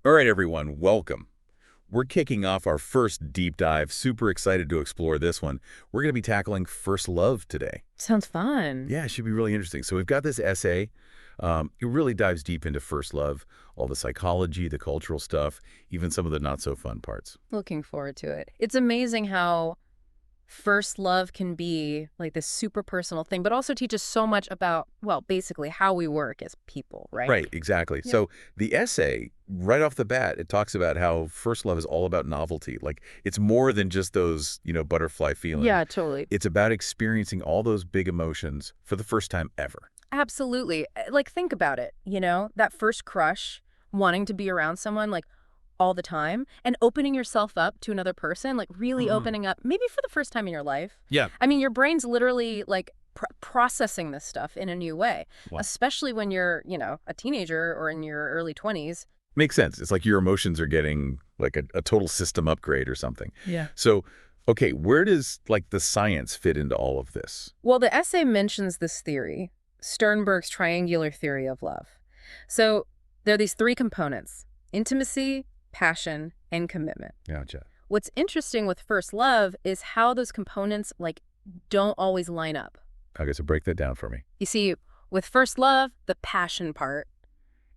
All right, everyone, welcome. We're kicking off our first deep dive. Super excited to explore this one. We're going to be tackling first love today. Sounds fun. Yeah, it should be really interesting. So we've got this essay. It really dives deep into first love, all the psychology, the cultural stuff, even some of the not-so-fun parts. Looking forward to it. It's amazing how first love can be like this super personal thing, but also teaches so much about, well, basically how we work as people, right? Right, exactly. Yeah. So the essay, right off the bat, it talks about how first love is all about novelty. Like, it's more than just those, butterfly feelings. Yeah, totally. It's about experiencing all those big emotions for the first time ever. Absolutely. Like, think about it, that first crush, wanting to be around someone like all the time and opening yourself up to another person, like really opening up, maybe for the first time in your life. Yeah. I mean, your brain's literally like processing this stuff in a new way, Wow. especially when you're, a teenager or in your early 20s. Makes sense. It's like your emotions are getting like a total system upgrade or something. Yeah. So, okay, where does like the science fit into all of this? Well, the essay mentions this theory, Sternberg's triangular theory of love. So there are these three components: intimacy, passion, and commitment. Gotcha. What's interesting with first love is how those components don't always line up. Okay, so break that down for me. You see, with first love, the passion part,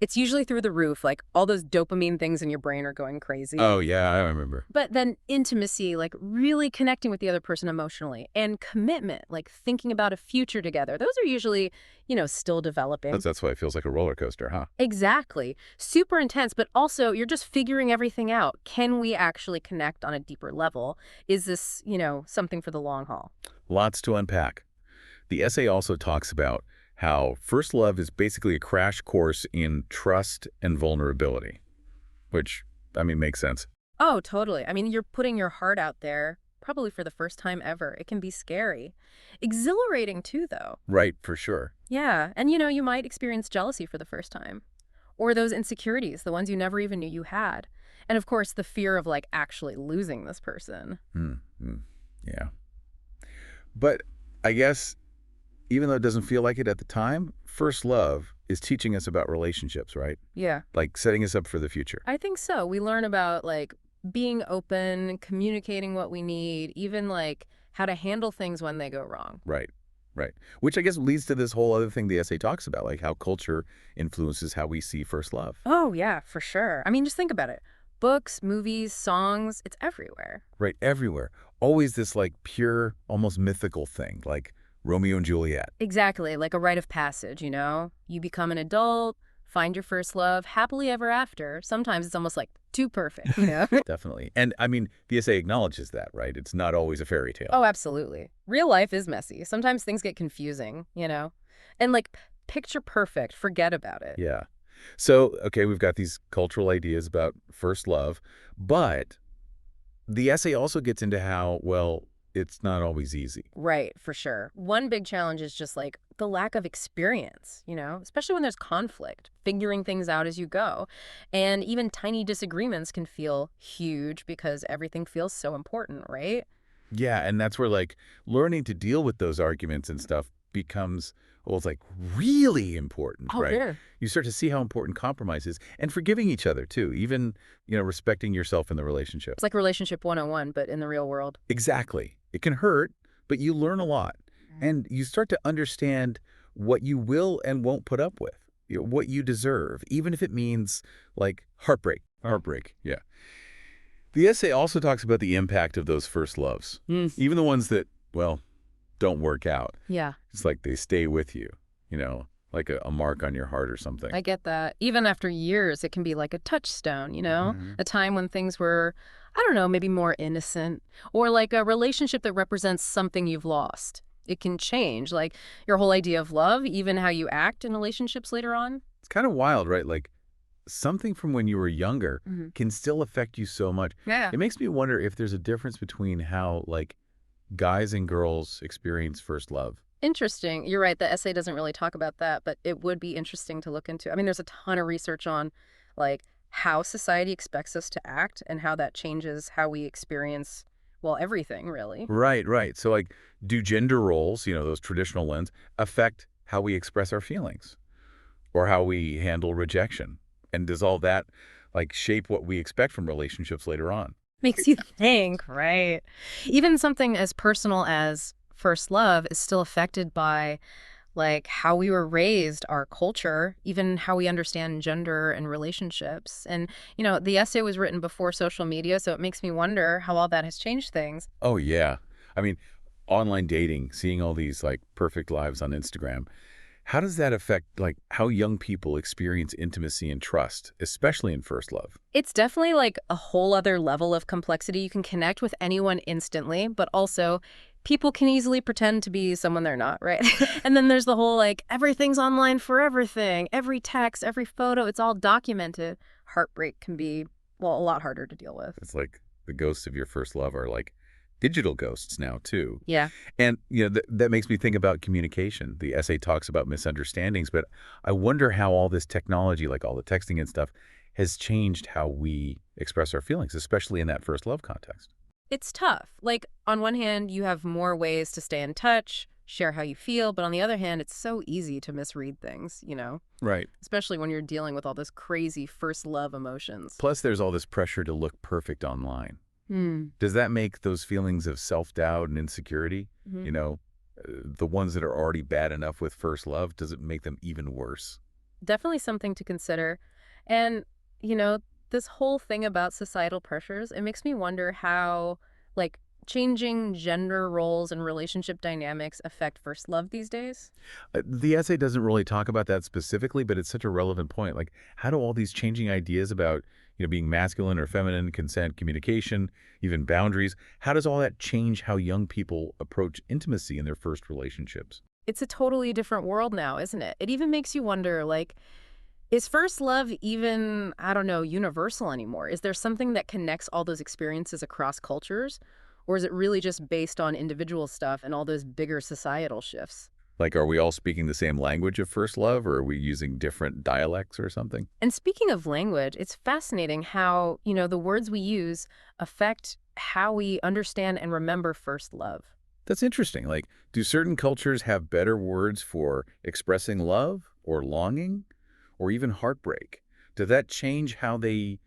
it's usually through the roof, like all those dopamine things in your brain are going crazy. Oh, yeah, I remember. But then intimacy, like really connecting with the other person emotionally, and commitment, like thinking about a future together. Those are usually, still developing. That's why it feels like a roller coaster, huh? Exactly. Super intense, but also you're just figuring everything out. Can we actually connect on a deeper level? Is this, something for the long haul? Lots to unpack. The essay also talks about how first love is basically a crash course in trust and vulnerability, which, I mean, makes sense. Oh, totally. I mean, you're putting your heart out there, probably for the first time ever. It can be scary. Exhilarating too, though. Right, for sure. Yeah, and you might experience jealousy for the first time. Or those insecurities, the ones you never even knew you had. And of course, the fear of actually losing this person. Yeah. But I guess even though it doesn't feel like it at the time, first love is teaching us about relationships, right? Yeah. Like setting us up for the future. I think so. We learn about being open, communicating what we need, even how to handle things when they go wrong. Right, right. Which I guess leads to this whole other thing the essay talks about, like how culture influences how we see first love. Oh, yeah, for sure. I mean, just think about it. Books, movies, songs, it's everywhere. Right, everywhere. Always this like pure, almost mythical thing, like Romeo and Juliet. Exactly, like a rite of passage, You become an adult, find your first love, happily ever after. Sometimes it's almost like too perfect. Definitely. And I mean, the essay acknowledges that, right? It's not always a fairy tale. Oh, absolutely. Real life is messy. Sometimes things get confusing. And picture perfect, forget about it. Yeah. So, okay, we've got these cultural ideas about first love, but the essay also gets into how, well, it's not always easy. Right, for sure. One big challenge is just the lack of experience, especially when there's conflict, figuring things out as you go. And even tiny disagreements can feel huge because everything feels so important, right? Yeah, and that's where like learning to deal with those arguments and stuff becomes, well, it's like really important, Oh, right? yeah. You start to see how important compromise is and forgiving each other too, even, respecting yourself in the relationship. It's like relationship 101, but in the real world. Exactly. It can hurt, but you learn a lot. And you start to understand what you will and won't put up with, what you deserve, even if it means like heartbreak. Heartbreak, yeah. The essay also talks about the impact of those first loves, even the ones that, well, don't work out. Yeah, It's like they stay with you, like a mark on your heart or something. I get that. Even after years, it can be like a touchstone. A time when things were, I don't know, maybe more innocent, or like a relationship that represents something you've lost. It can change, like your whole idea of love, even how you act in relationships later on. It's kind of wild, right? Like something from when you were younger can still affect you so much. Yeah. It makes me wonder if there's a difference between how like guys and girls experience first love. Interesting. You're right. The essay doesn't really talk about that, but it would be interesting to look into. I mean, there's a ton of research on how society expects us to act and how that changes how we experience, well, everything, really. Right, right. So like do gender roles, those traditional ones, affect how we express our feelings or how we handle rejection? And does all that like shape what we expect from relationships later on. Makes you think, right? Even something as personal as first love is still affected by like how we were raised, our culture, even how we understand gender and relationships. And, the essay was written before social media, so it makes me wonder how all that has changed things. Oh, yeah. I mean, online dating, seeing all these like perfect lives on Instagram, how does that affect like how young people experience intimacy and trust, especially in first love? It's definitely like a whole other level of complexity. You can connect with anyone instantly, but also people can easily pretend to be someone they're not, right? And then there's the whole like everything's online for everything, every text, every photo, it's all documented. Heartbreak can be, well, a lot harder to deal with. It's like the ghosts of your first love are like digital ghosts now too. Yeah. And that makes me think about communication. The essay talks about misunderstandings, but I wonder how all this technology, like all the texting and stuff, has changed how we express our feelings, especially in that first love context. It's tough. Like, on one hand, you have more ways to stay in touch, share how you feel, but on the other hand, it's so easy to misread things, Right. especially when you're dealing with all this crazy first love emotions. Plus, there's all this pressure to look perfect online. Hmm. Does that make those feelings of self-doubt and insecurity, Mhm. the ones that are already bad enough with first love, does it make them even worse? Definitely something to consider. And, you know, this whole thing about societal pressures, it makes me wonder how, like, changing gender roles and relationship dynamics affect first love these days. The essay doesn't really talk about that specifically, but it's such a relevant point. Like, how do all these changing ideas about, being masculine or feminine, consent, communication, even boundaries, how does all that change how young people approach intimacy in their first relationships? It's a totally different world now, isn't it? It even makes you wonder, like, is first love even, I don't know, universal anymore? Is there something that connects all those experiences across cultures? Or is it really just based on individual stuff and all those bigger societal shifts? Like, are we all speaking the same language of first love, or are we using different dialects or something? And speaking of language, it's fascinating how, the words we use affect how we understand and remember first love. That's interesting. Like, do certain cultures have better words for expressing love or longing or even heartbreak? Does that change how they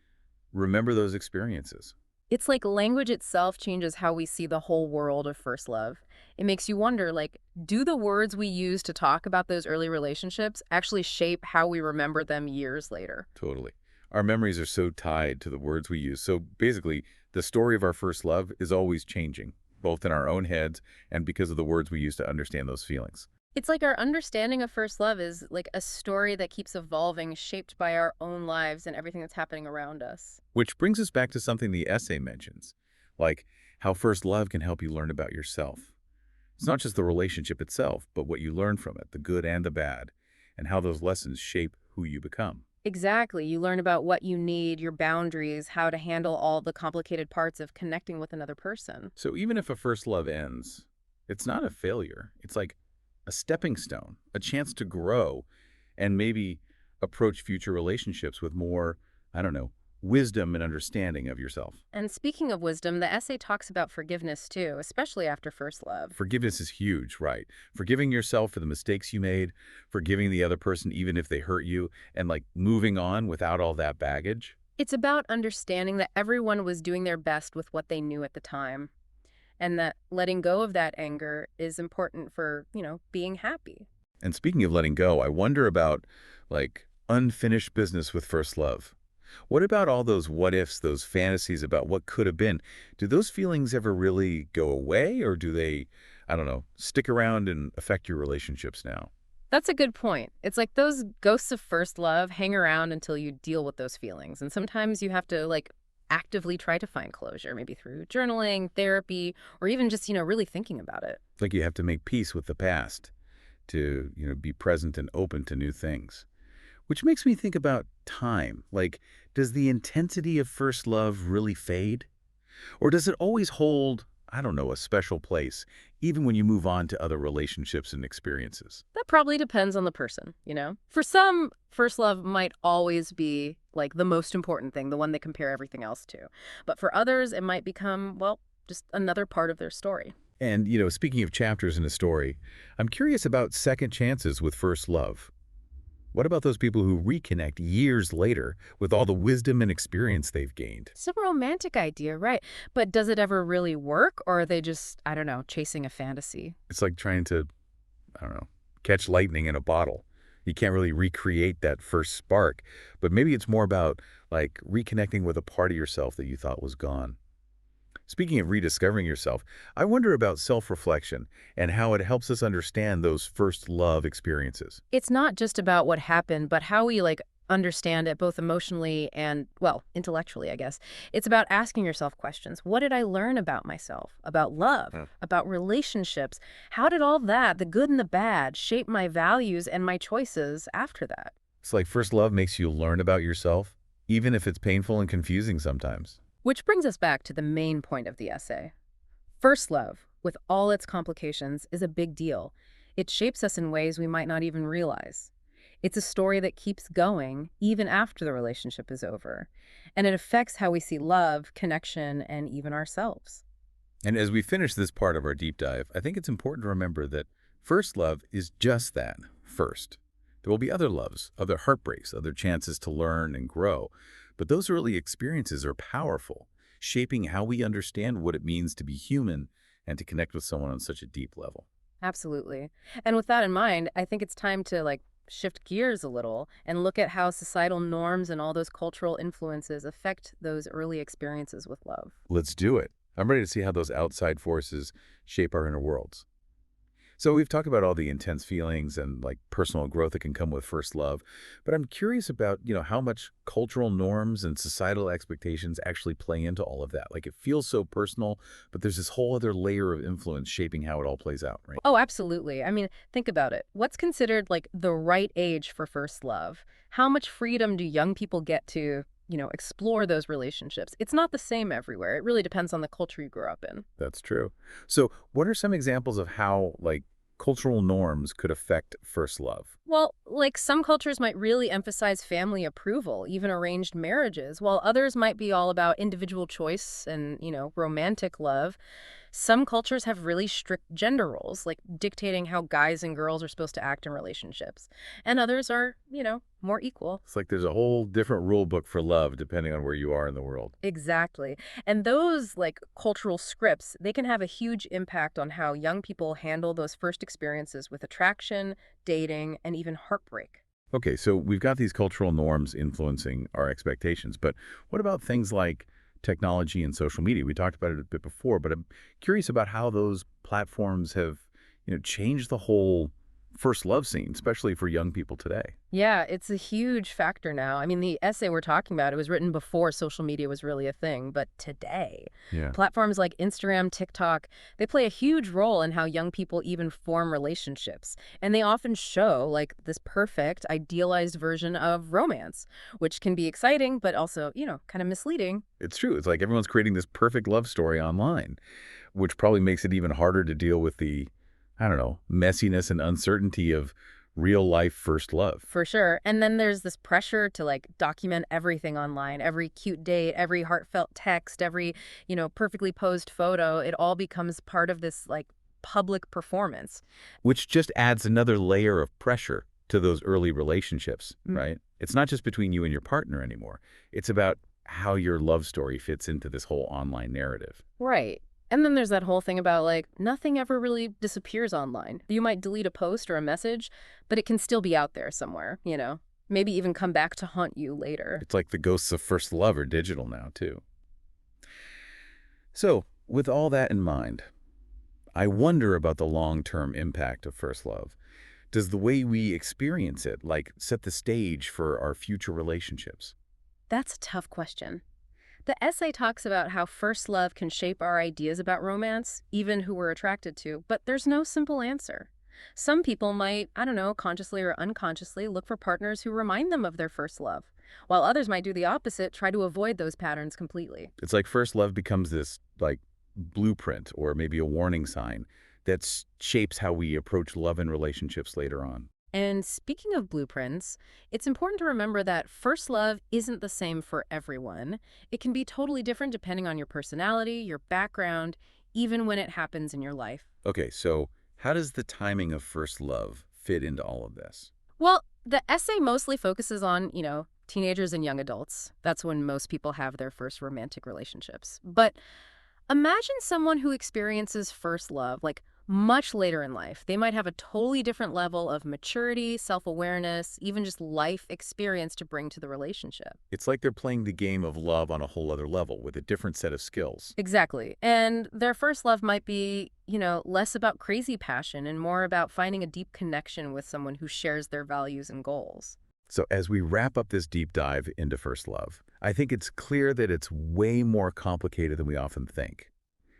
remember those experiences? It's like language itself changes how we see the whole world of first love. It makes you wonder, like, do the words we use to talk about those early relationships actually shape how we remember them years later? Totally. Our memories are so tied to the words we use. So basically, the story of our first love is always changing, both in our own heads and because of the words we use to understand those feelings. It's like our understanding of first love is like a story that keeps evolving, shaped by our own lives and everything that's happening around us. Which brings us back to something the essay mentions, like how first love can help you learn about yourself. It's not just the relationship itself, but what you learn from it, the good and the bad, and how those lessons shape who you become. Exactly. You learn about what you need, your boundaries, how to handle all the complicated parts of connecting with another person. So even if a first love ends, it's not a failure. It's like a stepping stone, a chance to grow and maybe approach future relationships with more, I don't know, wisdom and understanding of yourself. And speaking of wisdom, the essay talks about forgiveness too, especially after first love. Forgiveness is huge, right? Forgiving yourself for the mistakes you made, forgiving the other person even if they hurt you, and like moving on without all that baggage. It's about understanding that everyone was doing their best with what they knew at the time, and that letting go of that anger is important for, being happy. And speaking of letting go, I wonder about like unfinished business with first love. What about all those what ifs, those fantasies about what could have been? Do those feelings ever really go away, or do they, I don't know, stick around and affect your relationships now? That's a good point. It's like those ghosts of first love hang around until you deal with those feelings. And sometimes you have to like actively try to find closure, maybe through journaling, therapy, or even just, really thinking about it. Like you have to make peace with the past to, be present and open to new things. Which makes me think about time. Like, does the intensity of first love really fade? Or does it always hold, I don't know, a special place, even when you move on to other relationships and experiences? That probably depends on the person. For some, first love might always be like the most important thing, the one they compare everything else to. But for others, it might become, well, just another part of their story. And, speaking of chapters in a story, I'm curious about second chances with first love. What about those people who reconnect years later with all the wisdom and experience they've gained? It's a romantic idea, right? But does it ever really work, or are they just, I don't know, chasing a fantasy? It's like trying to, I don't know, catch lightning in a bottle. You can't really recreate that first spark, but maybe it's more about like reconnecting with a part of yourself that you thought was gone. Speaking of rediscovering yourself, I wonder about self-reflection and how it helps us understand those first love experiences. It's not just about what happened, but how we understand it both emotionally and, well, intellectually, I guess. It's about asking yourself questions. What did I learn about myself, about love, about relationships? How did all that, the good and the bad, shape my values and my choices after that? It's like first love makes you learn about yourself, even if it's painful and confusing sometimes. Which brings us back to the main point of the essay. First love, with all its complications, is a big deal. It shapes us in ways we might not even realize. It's a story that keeps going even after the relationship is over, and it affects how we see love, connection, and even ourselves. And as we finish this part of our deep dive, I think it's important to remember that first love is just that, first. There will be other loves, other heartbreaks, other chances to learn and grow. But those early experiences are powerful, shaping how we understand what it means to be human and to connect with someone on such a deep level. Absolutely. And with that in mind, I think it's time to shift gears a little and look at how societal norms and all those cultural influences affect those early experiences with love. Let's do it. I'm ready to see how those outside forces shape our inner worlds. So we've talked about all the intense feelings and like personal growth that can come with first love, but I'm curious about, how much cultural norms and societal expectations actually play into all of that. Like it feels so personal, but there's this whole other layer of influence shaping how it all plays out, right? Oh, absolutely. I mean, think about it. What's considered the right age for first love? How much freedom do young people get to, explore those relationships? It's not the same everywhere. It really depends on the culture you grew up in. That's true. So what are some examples of how like cultural norms could affect first love? Well, some cultures might really emphasize family approval, even arranged marriages, while others might be all about individual choice and, romantic love. Some cultures have really strict gender roles, like dictating how guys and girls are supposed to act in relationships. And others are, more equal. It's like there's a whole different rule book for love depending on where you are in the world. Exactly. And those cultural scripts, they can have a huge impact on how young people handle those first experiences with attraction, dating, and even heartbreak. Okay, so we've got these cultural norms influencing our expectations, but what about things like technology and social media? We talked about it a bit before, but I'm curious about how those platforms have, changed the whole first love scene, especially for young people today. Yeah, it's a huge factor now. I mean, the essay we're talking about, it was written before social media was really a thing, but today, Yeah. platforms like Instagram, TikTok, they play a huge role in how young people even form relationships. And they often show this perfect, idealized version of romance, which can be exciting, but also, kind of misleading. It's true. It's like everyone's creating this perfect love story online, which probably makes it even harder to deal with the, I don't know, messiness and uncertainty of real life first love. For sure. And then there's this pressure to document everything online, every cute date, every heartfelt text, every, perfectly posed photo. It all becomes part of this public performance. Which just adds another layer of pressure to those early relationships, Mm. right? It's not just between you and your partner anymore. It's about how your love story fits into this whole online narrative. Right. And then there's that whole thing about nothing ever really disappears online. You might delete a post or a message, but it can still be out there somewhere. Maybe even come back to haunt you later. It's like the ghosts of first love are digital now, too. So, with all that in mind, I wonder about the long-term impact of first love. Does the way we experience it, set the stage for our future relationships? That's a tough question. The essay talks about how first love can shape our ideas about romance, even who we're attracted to, but there's no simple answer. Some people might, I don't know, consciously or unconsciously look for partners who remind them of their first love, while others might do the opposite, try to avoid those patterns completely. It's like first love becomes this, blueprint or maybe a warning sign that shapes how we approach love and relationships later on. And speaking of blueprints, it's important to remember that first love isn't the same for everyone. It can be totally different depending on your personality, your background, even when it happens in your life. Okay, so how does the timing of first love fit into all of this? Well, the essay mostly focuses on, teenagers and young adults. That's when most people have their first romantic relationships. But imagine someone who experiences first love, like much later in life. They might have a totally different level of maturity, self-awareness, even just life experience to bring to the relationship. It's like they're playing the game of love on a whole other level with a different set of skills. Exactly. And their first love might be, less about crazy passion and more about finding a deep connection with someone who shares their values and goals. So as we wrap up this deep dive into first love, I think it's clear that it's way more complicated than we often think.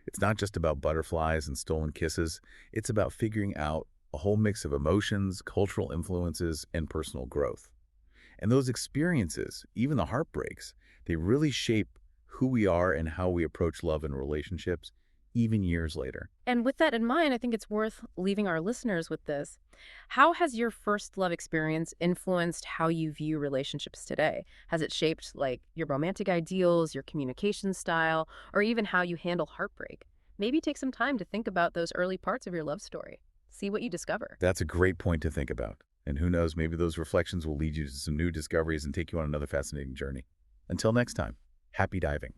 It's not just about butterflies and stolen kisses. It's about figuring out a whole mix of emotions, cultural influences, and personal growth. And those experiences, even the heartbreaks, they really shape who we are and how we approach love and relationships, even years later. And with that in mind, I think it's worth leaving our listeners with this. How has your first love experience influenced how you view relationships today? Has it shaped like your romantic ideals, your communication style, or even how you handle heartbreak? Maybe take some time to think about those early parts of your love story. See what you discover. That's a great point to think about. And who knows, maybe those reflections will lead you to some new discoveries and take you on another fascinating journey. Until next time, happy diving.